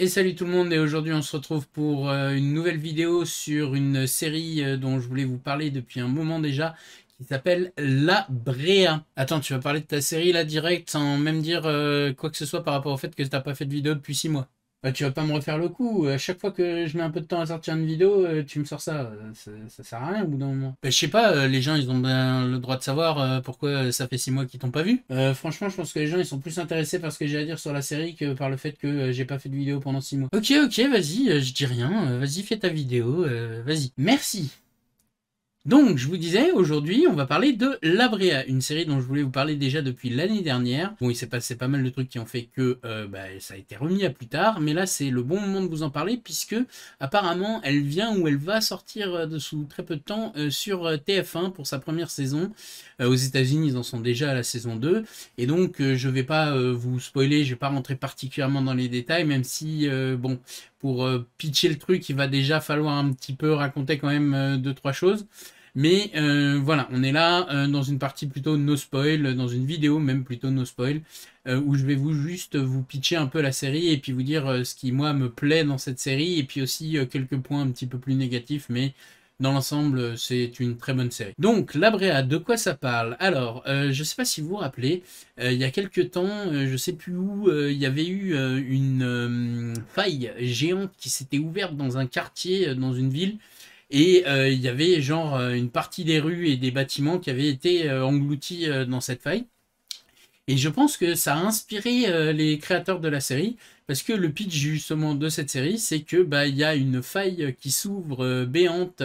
Et salut tout le monde, et aujourd'hui on se retrouve pour une nouvelle vidéo sur une série dont je voulais vous parler depuis un moment déjà, qui s'appelle La Brea. Attends, tu vas parler de ta série là direct sans même dire quoi que ce soit par rapport au fait que t'as pas fait de vidéo depuis 6 mois. Bah, tu vas pas me refaire le coup, à chaque fois que je mets un peu de temps à sortir une vidéo, tu me sors ça. Ça sert à rien au bout d'un moment. Bah, je sais pas, les gens ils ont bien le droit de savoir pourquoi ça fait 6 mois qu'ils t'ont pas vu. Franchement, je pense que les gens ils sont plus intéressés par ce que j'ai à dire sur la série que par le fait que j'ai pas fait de vidéo pendant 6 mois. Ok, ok, vas-y, je dis rien, vas-y, fais ta vidéo, vas-y. Merci. Donc, je vous disais, aujourd'hui, on va parler de La Brea, une série dont je voulais vous parler déjà depuis l'année dernière. Bon, il s'est passé pas mal de trucs qui ont fait que ça a été remis à plus tard, mais là, c'est le bon moment de vous en parler, puisque apparemment, elle vient ou elle va sortir sous très peu de temps sur TF1 pour sa première saison. Aux États-Unis, ils en sont déjà à la saison 2, et donc je vais pas vous spoiler, je vais pas rentrer particulièrement dans les détails, même si, bon, pour pitcher le truc, il va déjà falloir un petit peu raconter quand même deux, trois choses. Mais voilà, on est là dans une partie plutôt no spoil, dans une vidéo même plutôt no spoil, où je vais vous juste vous pitcher un peu la série et puis vous dire ce qui moi me plaît dans cette série et puis aussi quelques points un petit peu plus négatifs, mais dans l'ensemble c'est une très bonne série. Donc La Brea, de quoi ça parle? Alors, je sais pas si vous vous rappelez, il y a quelques temps, je sais plus où, il y avait eu une faille géante qui s'était ouverte dans un quartier, dans une ville. Et il y avait genre une partie des rues et des bâtiments qui avaient été engloutis dans cette faille. Et je pense que ça a inspiré les créateurs de la série, parce que le pitch justement de cette série, c'est que bah il y a une faille qui s'ouvre béante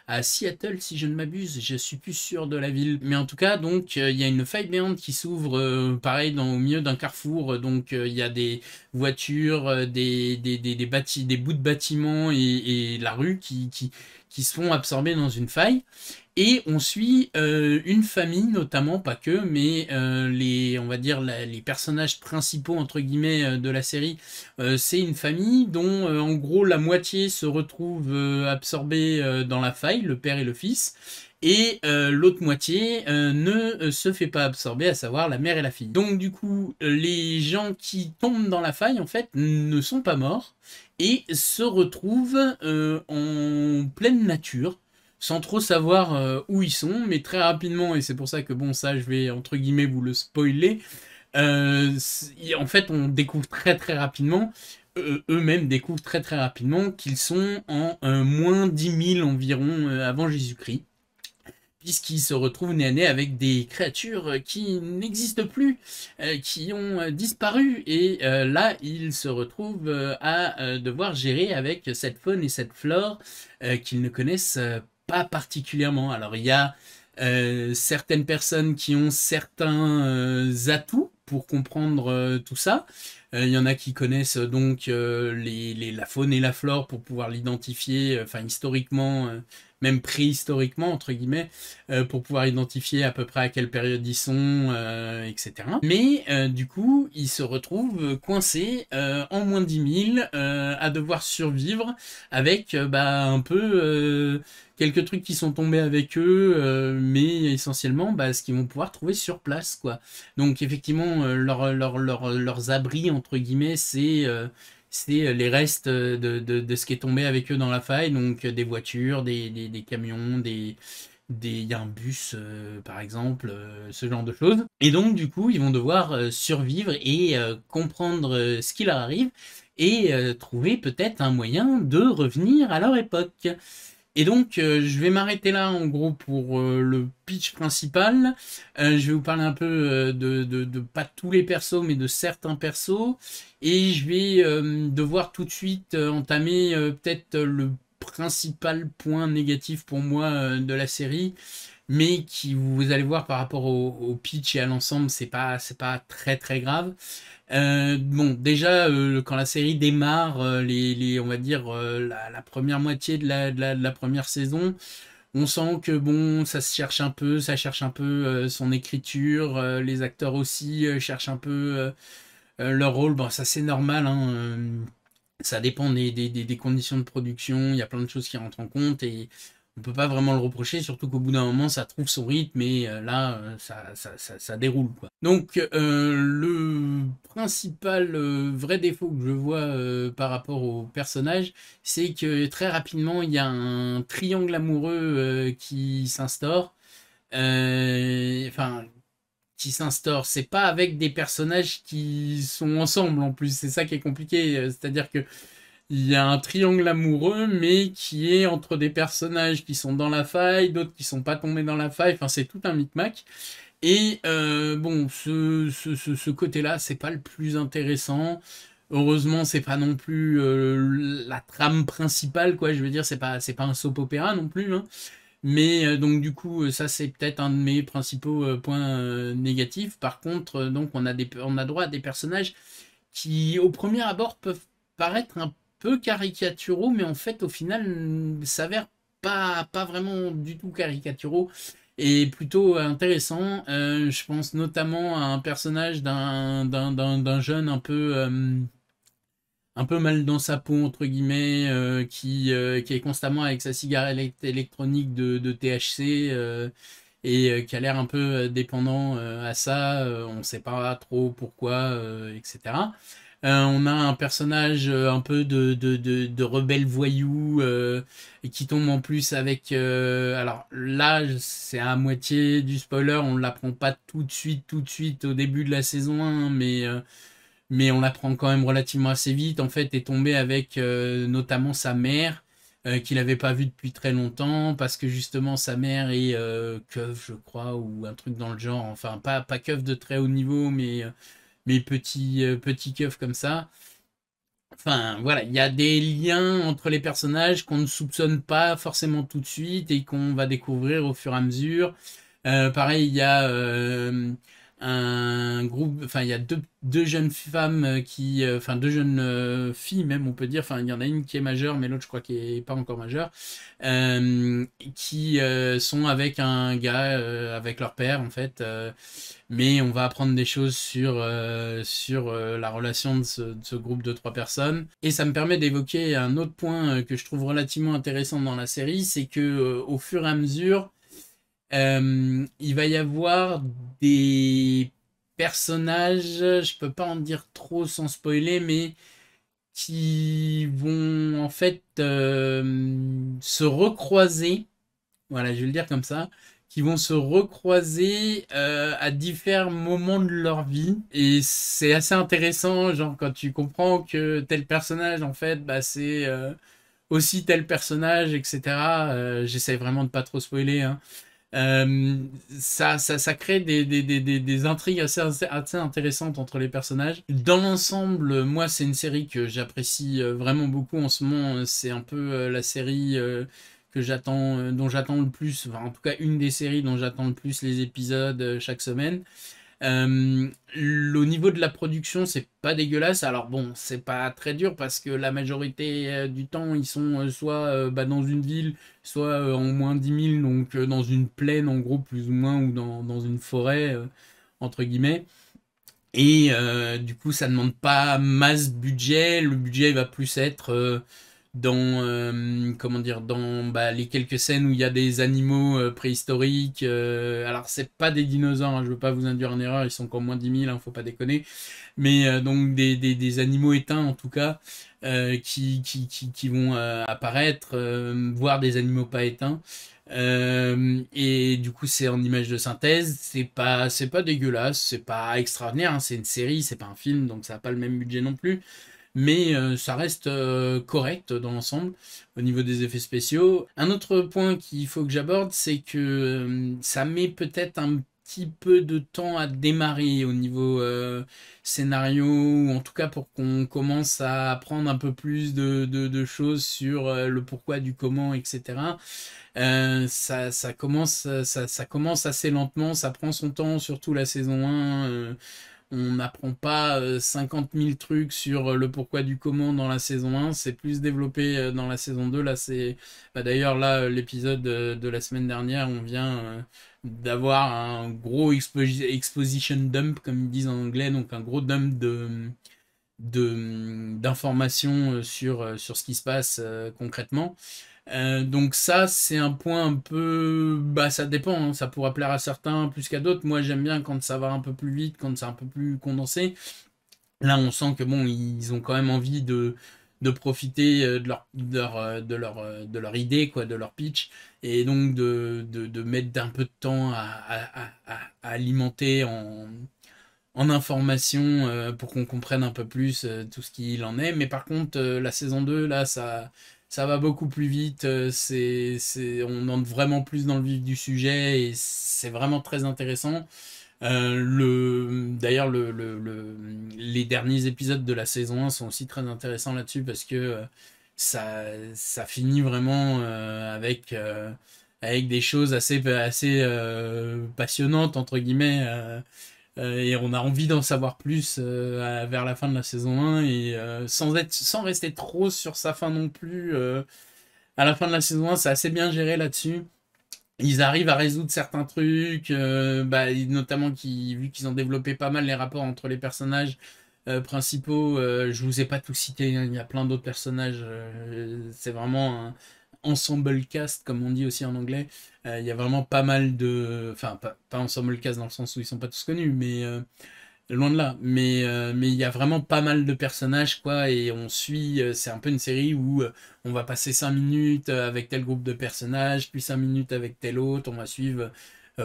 à Seattle, si je ne m'abuse. Je suis plus sûr de la ville, mais en tout cas donc il y a une faille béante qui s'ouvre pareil au milieu d'un carrefour. Donc il y a des voitures, des bouts de bâtiments et la rue qui se font absorber dans une faille. Et on suit une famille, notamment, pas que, mais on va dire les personnages principaux, entre guillemets, de la série. C'est une famille dont, en gros, la moitié se retrouve absorbée dans la faille, le père et le fils. Et l'autre moitié ne se fait pas absorber, à savoir la mère et la fille. Donc du coup, les gens qui tombent dans la faille, en fait, ne sont pas morts et se retrouvent en pleine nature sans trop savoir où ils sont, mais très rapidement, et c'est pour ça que bon, ça je vais entre guillemets vous le spoiler, en fait on découvre très très rapidement, eux-mêmes découvrent très très rapidement qu'ils sont en moins 10 000 environ avant Jésus-Christ, puisqu'ils se retrouvent nez à nez avec des créatures qui n'existent plus, qui ont disparu, et là ils se retrouvent à devoir gérer avec cette faune et cette flore qu'ils ne connaissent pas particulièrement. Alors il y a certaines personnes qui ont certains atouts pour comprendre tout ça. Il y en a qui connaissent donc la faune et la flore pour pouvoir l'identifier, enfin historiquement, même préhistoriquement entre guillemets, pour pouvoir identifier à peu près à quelle période ils sont, etc. Mais du coup, ils se retrouvent coincés en moins 10 000 à devoir survivre avec un peu quelques trucs qui sont tombés avec eux, mais essentiellement ce qu'ils vont pouvoir trouver sur place, quoi. Donc effectivement, leurs abris, entre guillemets, c'est les restes de ce qui est tombé avec eux dans la faille, donc des voitures, des camions, il y a un bus par exemple, ce genre de choses. Et donc du coup, ils vont devoir survivre et comprendre ce qui leur arrive et trouver peut-être un moyen de revenir à leur époque. Et donc, je vais m'arrêter là en gros pour le pitch principal. Je vais vous parler un peu de pas tous les persos, mais de certains persos. Et je vais devoir tout de suite entamer peut-être le principal point négatif pour moi de la série, mais qui, vous allez voir, par rapport au pitch et à l'ensemble, c'est pas très très grave. Bon, déjà, quand la série démarre, on va dire, la première moitié de la première saison, on sent que bon, ça cherche un peu son écriture, les acteurs aussi cherchent un peu leur rôle. Bon, ça c'est normal, hein, ça dépend des conditions de production, il y a plein de choses qui rentrent en compte, et on peut pas vraiment le reprocher, surtout qu'au bout d'un moment, ça trouve son rythme et là, ça déroule, quoi. Donc, le principal vrai défaut que je vois par rapport au personnage, c'est que très rapidement, il y a un triangle amoureux qui s'instaure. Enfin, qui s'instaure. C'est pas avec des personnages qui sont ensemble en plus. C'est ça qui est compliqué. C'est-à-dire que il y a un triangle amoureux, mais qui est entre des personnages qui sont dans la faille, d'autres qui sont pas tombés dans la faille. Enfin, c'est tout un micmac. Et bon, ce côté-là, c'est pas le plus intéressant. Heureusement, c'est pas non plus la trame principale, quoi. Je veux dire, c'est pas un soap opéra non plus, hein. Mais donc du coup, ça c'est peut-être un de mes principaux points négatifs. Par contre, donc on a droit à des personnages qui, au premier abord, peuvent paraître un peu caricaturaux, mais en fait, au final, s'avèrent pas vraiment du tout caricaturaux et plutôt intéressants. Je pense notamment à un personnage d'un jeune un peu mal dans sa peau, entre guillemets, qui est constamment avec sa cigarette électronique de THC et qui a l'air un peu dépendant à ça. On ne sait pas trop pourquoi, etc. On a un personnage un peu de rebelle voyou et qui tombe en plus avec... alors là, c'est à moitié du spoiler, on ne l'apprend pas tout de suite au début de la saison 1, hein, mais on l'apprend quand même relativement assez vite. En fait, est tombé avec notamment sa mère, qu'il n'avait pas vue depuis très longtemps, parce que justement sa mère est keuf, je crois, ou un truc dans le genre. Enfin, pas keuf de très haut niveau, mais petit keuf comme ça. Enfin, voilà, il y a des liens entre les personnages qu'on ne soupçonne pas forcément tout de suite et qu'on va découvrir au fur et à mesure. Pareil, il y a un groupe, enfin, il y a deux jeunes femmes enfin, deux jeunes filles même, on peut dire. Enfin, il y en a une qui est majeure, mais l'autre, je crois, qui est pas encore majeure, euh, qui sont avec un gars, avec leur père, en fait. Mais on va apprendre des choses sur la relation de ce groupe de trois personnes. Et ça me permet d'évoquer un autre point que je trouve relativement intéressant dans la série, c'est que au fur et à mesure, il va y avoir des personnages, je peux pas en dire trop sans spoiler, mais qui vont en fait se recroiser, voilà, je vais le dire comme ça, qui vont se recroiser à différents moments de leur vie. Et c'est assez intéressant, genre quand tu comprends que tel personnage, en fait, bah, c'est aussi tel personnage, etc. J'essaie vraiment de pas trop spoiler, hein. Euh, ça crée des intrigues assez intéressantes entre les personnages. Dans l'ensemble, moi, c'est une série que j'apprécie vraiment beaucoup en ce moment. C'est un peu la série que j'attends, dont j'attends le plus, enfin, en tout cas, une des séries dont j'attends le plus les épisodes chaque semaine. Au niveau de la production, c'est pas dégueulasse. Alors bon, c'est pas très dur parce que la majorité du temps, ils sont soit bah, dans une ville, soit en moins 10 000, donc dans une plaine en gros, plus ou moins, ou dans une forêt, entre guillemets. Et du coup, ça demande pas masse budget. Le budget va plus être dans comment dire dans bah, les quelques scènes où il y a des animaux préhistoriques. Alors c'est pas des dinosaures, hein, je veux pas vous induire en erreur, ils sont encore moins 10 000, hein, faut pas déconner. Mais donc des animaux éteints en tout cas qui vont apparaître, voire des animaux pas éteints. Et du coup, c'est en image de synthèse. C'est pas dégueulasse, c'est pas extraordinaire, hein, c'est une série, c'est pas un film, donc ça n'a pas le même budget non plus. Mais ça reste correct dans l'ensemble au niveau des effets spéciaux. Un autre point qu'il faut que j'aborde, c'est que ça met peut-être un petit peu de temps à démarrer au niveau scénario, ou en tout cas pour qu'on commence à apprendre un peu plus de choses sur le pourquoi du comment, etc. Ça commence assez lentement, ça prend son temps, surtout la saison 1. On n'apprend pas 50 000 trucs sur le pourquoi du comment dans la saison 1, c'est plus développé dans la saison 2. Là, bah, d'ailleurs, là, l'épisode de la semaine dernière, on vient d'avoir un gros exposition dump, comme ils disent en anglais, donc un gros dump d'informations sur ce qui se passe concrètement. Donc ça, c'est un point un peu... Bah ça dépend, hein. Ça pourra plaire à certains plus qu'à d'autres. Moi j'aime bien quand ça va un peu plus vite, quand c'est un peu plus condensé. Là on sent que bon, ils ont quand même envie de profiter de leur idée, quoi, de leur pitch, et donc de mettre un peu de temps à alimenter en information pour qu'on comprenne un peu plus tout ce qu'il en est. Mais par contre, la saison 2 là, ça va beaucoup plus vite. On entre vraiment plus dans le vif du sujet et c'est vraiment très intéressant. D'ailleurs, les derniers épisodes de la saison 1 sont aussi très intéressants là-dessus parce que ça finit vraiment avec des choses assez passionnantes, entre guillemets. Et on a envie d'en savoir plus vers la fin de la saison 1 et sans rester trop sur sa fin non plus. À la fin de la saison 1, c'est assez bien géré là-dessus. Ils arrivent à résoudre certains trucs, bah, notamment vu qu'ils ont développé pas mal les rapports entre les personnages principaux. Je vous ai pas tout cité, hein, il y a plein d'autres personnages. C'est vraiment un ensemble cast, comme on dit aussi en anglais. Il y a vraiment pas mal de... Enfin, pas ensemble cast dans le sens où ils sont pas tous connus, mais loin de là. Mais il y a vraiment pas mal de personnages, quoi, et on suit... c'est un peu une série où on va passer 5 minutes avec tel groupe de personnages, puis 5 minutes avec tel autre. On va suivre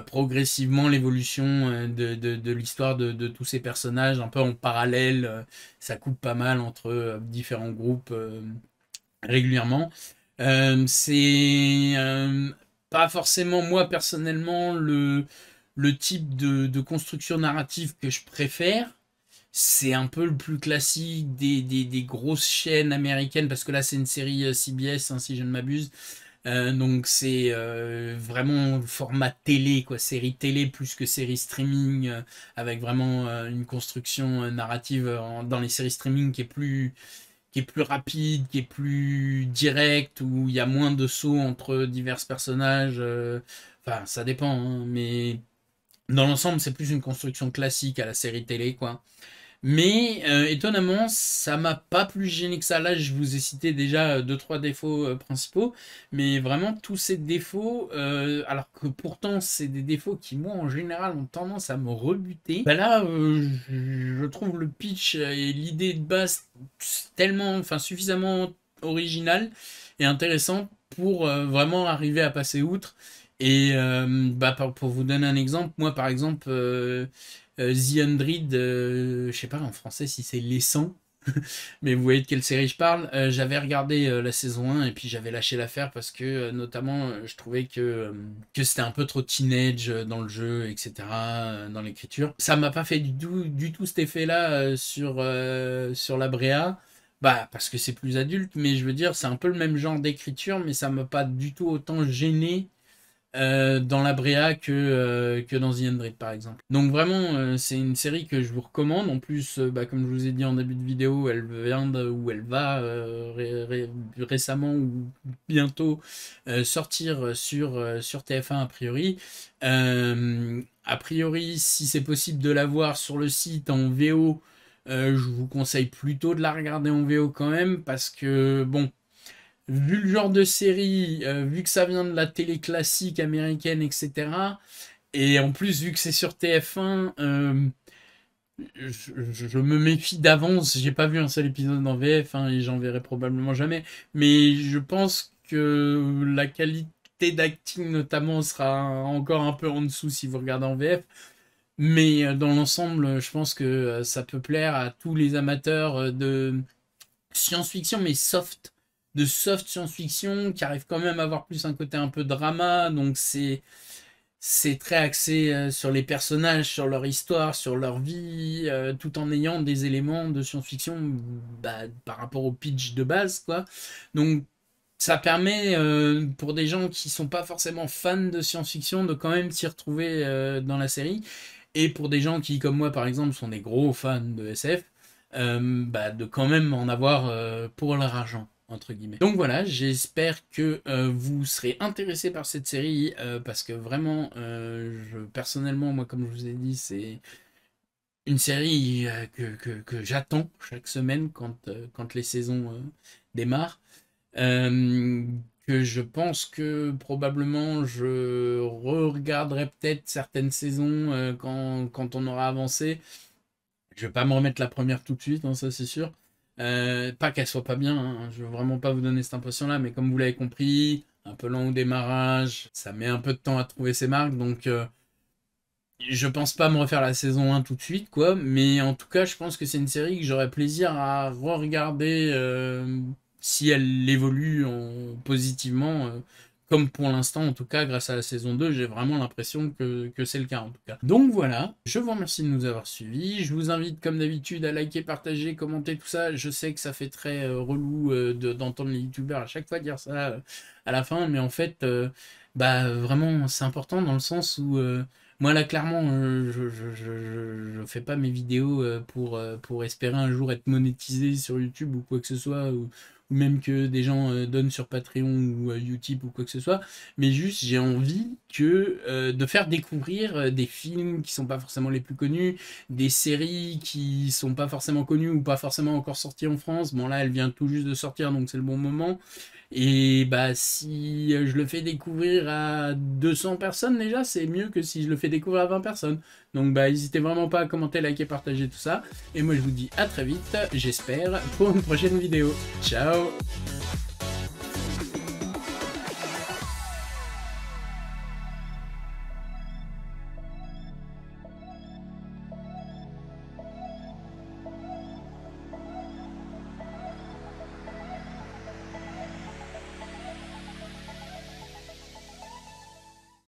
progressivement l'évolution de l'histoire de tous ces personnages, un peu en parallèle. Ça coupe pas mal entre différents groupes régulièrement. C'est pas forcément moi personnellement le type de construction narrative que je préfère. C'est un peu le plus classique des grosses chaînes américaines, parce que là c'est une série CBS, hein, si je ne m'abuse. Donc c'est vraiment format télé, quoi, série télé plus que série streaming, avec vraiment une construction narrative dans les séries streaming qui est plus rapide, qui est plus direct, où il y a moins de sauts entre divers personnages. Enfin, ça dépend, hein, mais dans l'ensemble, c'est plus une construction classique à la série télé, quoi. Mais étonnamment, ça m'a pas plus gêné que ça. Là, je vous ai cité déjà deux, trois défauts principaux, mais vraiment tous ces défauts, alors que pourtant c'est des défauts qui, moi, en général, ont tendance à me rebuter. Bah là, je trouve le pitch et l'idée de base tellement, enfin, suffisamment original et intéressant pour vraiment arriver à passer outre. Et bah, pour vous donner un exemple, moi, par exemple. The 100, je sais pas en français si c'est Les 100, mais vous voyez de quelle série je parle. J'avais regardé la saison 1 et puis j'avais lâché l'affaire parce que notamment je trouvais que c'était un peu trop teenage dans le jeu, etc., dans l'écriture. Ça m'a pas fait du tout cet effet-là sur la Bréa. Bah, parce que c'est plus adulte, mais je veux dire, c'est un peu le même genre d'écriture, mais ça m'a pas du tout autant gêné dans la Bréa que dans The Android par exemple. Donc vraiment, c'est une série que je vous recommande. En plus, bah, comme je vous ai dit en début de vidéo, elle vient ou elle va récemment ou bientôt sortir sur TF1 a priori. A priori, si c'est possible de la voir sur le site en VO, je vous conseille plutôt de la regarder en VO quand même, parce que bon, vu le genre de série, vu que ça vient de la télé classique américaine, etc. Et en plus, vu que c'est sur TF1, je me méfie d'avance. J'ai pas vu un seul épisode en VF, hein, et j'en verrai probablement jamais. Mais je pense que la qualité d'acting, notamment, sera encore un peu en dessous si vous regardez en VF. Mais dans l'ensemble, je pense que ça peut plaire à tous les amateurs de science-fiction, mais soft, de soft science-fiction, qui arrive quand même à avoir plus un côté un peu drama. Donc c'est très axé sur les personnages, sur leur histoire, sur leur vie, tout en ayant des éléments de science-fiction, bah, par rapport au pitch de base, quoi. Donc ça permet pour des gens qui sont pas forcément fans de science-fiction de quand même s'y retrouver dans la série. Et pour des gens qui, comme moi par exemple, sont des gros fans de SF, bah, de quand même en avoir pour leur argent, entre guillemets. Donc voilà, j'espère que vous serez intéressés par cette série, parce que vraiment, personnellement, moi comme je vous ai dit, c'est une série que j'attends chaque semaine quand les saisons démarrent. que je pense que probablement je re-regarderai peut-être certaines saisons quand on aura avancé. Je vais pas me remettre la première tout de suite, hein, ça c'est sûr. Pas qu'elle soit pas bien, hein, je veux vraiment pas vous donner cette impression-là, mais comme vous l'avez compris, un peu lent au démarrage, ça met un peu de temps à trouver ses marques, donc je pense pas me refaire la saison 1 tout de suite, quoi, mais en tout cas, je pense que c'est une série que j'aurais plaisir à re-regarder si elle évolue positivement, comme pour l'instant, en tout cas, grâce à la saison 2, j'ai vraiment l'impression que c'est le cas, en tout cas. Donc voilà, je vous remercie de nous avoir suivis, je vous invite, comme d'habitude, à liker, partager, commenter, tout ça. Je sais que ça fait très relou d'entendre les youtubeurs à chaque fois dire ça à la fin, mais en fait, bah vraiment, c'est important dans le sens où... moi là clairement je fais pas mes vidéos pour espérer un jour être monétisé sur YouTube ou quoi que ce soit ou même que des gens donnent sur Patreon ou Utip ou quoi que ce soit, mais juste j'ai envie de faire découvrir des films qui sont pas forcément les plus connus, des séries qui sont pas forcément connues ou pas forcément encore sorties en France. Bon là elle vient tout juste de sortir donc c'est le bon moment. Et bah si je le fais découvrir à 200 personnes déjà, c'est mieux que si je le fais découvrir à 20 personnes. Donc bah n'hésitez vraiment pas à commenter, liker, partager tout ça. Et moi je vous dis à très vite, j'espère, pour une prochaine vidéo. Ciao!